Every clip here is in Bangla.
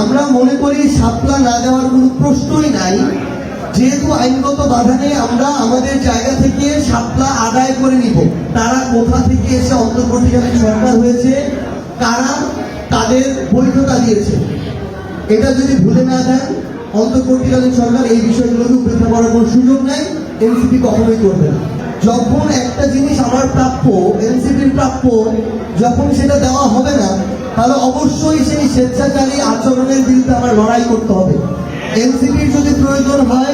আমরা মনে করি শাপলা না দেওয়ার কোনো প্রশ্নই নাই। যেহেতু আইনগত বাধা নেই, আমরা আমাদের জায়গা থেকে শাপলা আদায় করে নিব। তারা কোথা থেকে এসে অন্তর্বর্তীকালীন সরকার হয়েছে, কারা তাদের বৈধতা দিয়েছে, এটা যদি ভুলে না দেন অন্তর্বর্তীকালীন সরকার এই বিষয়গুলোকে উপেক্ষা করার কোনো সুযোগ নাই। এনসিপি কখনোই করবে না। যখন একটা জিনিস আমার প্রাপ্য, এনসিপির প্রাপ্য, যখন সেটা দেওয়া হবে না, তাহলে অবশ্যই সেই স্বেচ্ছাচারী আচরণের বিরুদ্ধে আমার লড়াই করতে হবে। এনসিপির যদি প্রয়োজন হয়,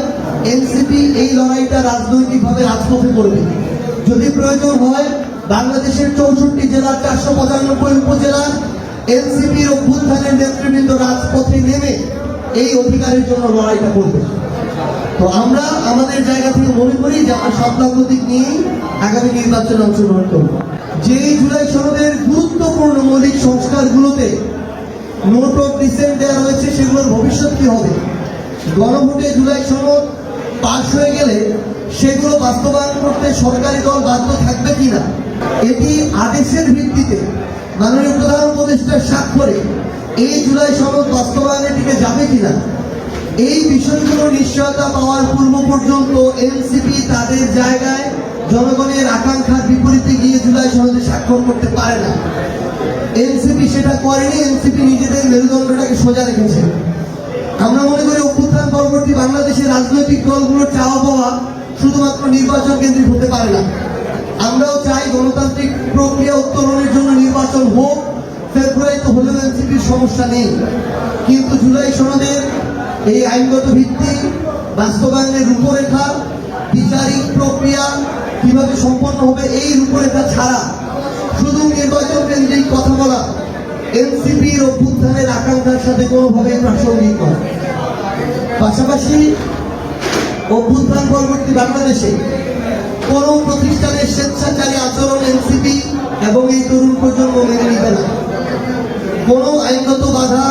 এনসিপি এই লড়াইটা রাজনৈতিকভাবে রাজপথে করবে। যদি প্রয়োজন হয়, বাংলাদেশের 64 জেলার 495 উপজেলার এনসিপির অভ্যুত্থানের নেতৃবৃন্দ রাজপথে নেমে এই অধিকারের জন্য লড়াইটা করবে। তো আমরা আমাদের জায়গা থেকে মনে করি যে আমরা শাপলা প্রতীক নিয়ে আগামী নির্বাচনে অংশগ্রহণ করব। যে জুলাই সনদের গুরুত্বপূর্ণ মৌলিক সংস্কারগুলোতে নোট অফ ডিসেন্ট দেওয়া হয়েছে, সেগুলোর ভবিষ্যৎ কি হবে? গণভোটে জুলাই সনদ পাশ হয়ে গেলে সেগুলো বাস্তবায়ন করতে সরকারি দল বাধ্য থাকবে কিনা, এটি আদেশের ভিত্তিতে মাননীয় প্রধান উপদেষ্টার স্বাক্ষরে এই জুলাই সনদ বাস্তবায়নের দিকে যাবে কিনা, এই বিষয়গুলোর নিশ্চয়তা পাওয়ার পূর্ব পর্যন্ত এনসিপি তাদের জায়গায় জনগণের আকাঙ্ক্ষার বিপরীতে গিয়ে জুলাই সনদে স্বাক্ষর করতে পারে না। এনসিপি সেটা করেনি। এনসিপি নিজেদের মেরুদণ্ডটাকে সোজা রেখেছে। আমরা মনে করি অভ্যুত্থান পরবর্তী বাংলাদেশের রাজনৈতিক দলগুলোর চাওয়া পাওয়া শুধুমাত্র নির্বাচন কেন্দ্রিক হতে পারে না। আমরাও চাই গণতান্ত্রিক প্রক্রিয়া উত্তরণের জন্য নির্বাচন হোক। ফেব্রুয়ারিতে হলেও এনসিপির সমস্যা নেই, কিন্তু জুলাই সনদের এই আইনগত ভিত্তি, বাস্তবায়নের রূপরেখা, বিচারিক প্রক্রিয়া কিভাবে সম্পন্ন হবে, এই রূপরেখা ছাড়া শুধু নির্বাচন কেন্দ্রিক কথা বলা এনসিপির অভ্যুত্থানের আকাঙ্ক্ষার সাথে কোনোভাবেই প্রাসঙ্গিক নয়। পাশাপাশি অভ্যুত্থান পরবর্তী বাংলাদেশে কোন প্রতিষ্ঠানের স্বেচ্ছাচারী আচরণ এনসিপি এবং এই তরুণ প্রজন্ম মেনে নিবে না। কোনো আইনগত বাধা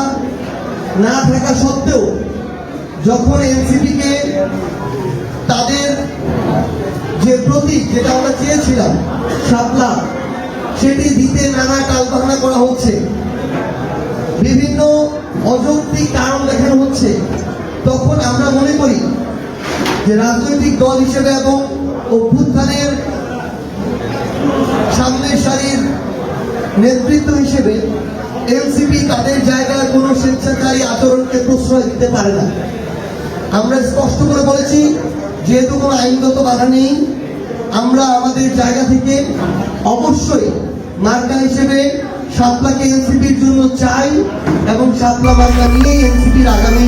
না থাকা সত্ত্বেও যখন এনসিপিকে তাদের যে প্রতীক, যেটা আমরা চেয়েছিলাম শাপলা, সেটি দিতে নানা টালবাহানা করা হচ্ছে, বিভিন্ন অযৌক্তিক কারণ দেখানো হচ্ছে, তখন আমরা মনে করি যে রাজনৈতিক দল হিসেবে এবং অভ্যুত্থানের সামনের সারির নেতৃত্ব হিসেবে এনসিপি তাদের জায়গায় কোনো স্বেচ্ছাচারী আচরণকে প্রশ্রয় দিতে পারে না। আমরা স্পষ্ট করে বলেছি, যেহেতু কোনো আইনগত বাধা নেই, আমরা আমাদের জায়গা থেকে অবশ্যই মার্কা হিসেবে শাপলাকে এনসিপির জন্য চাই এবং শাপলা মার্কা নিয়েই এনসিপির আগামী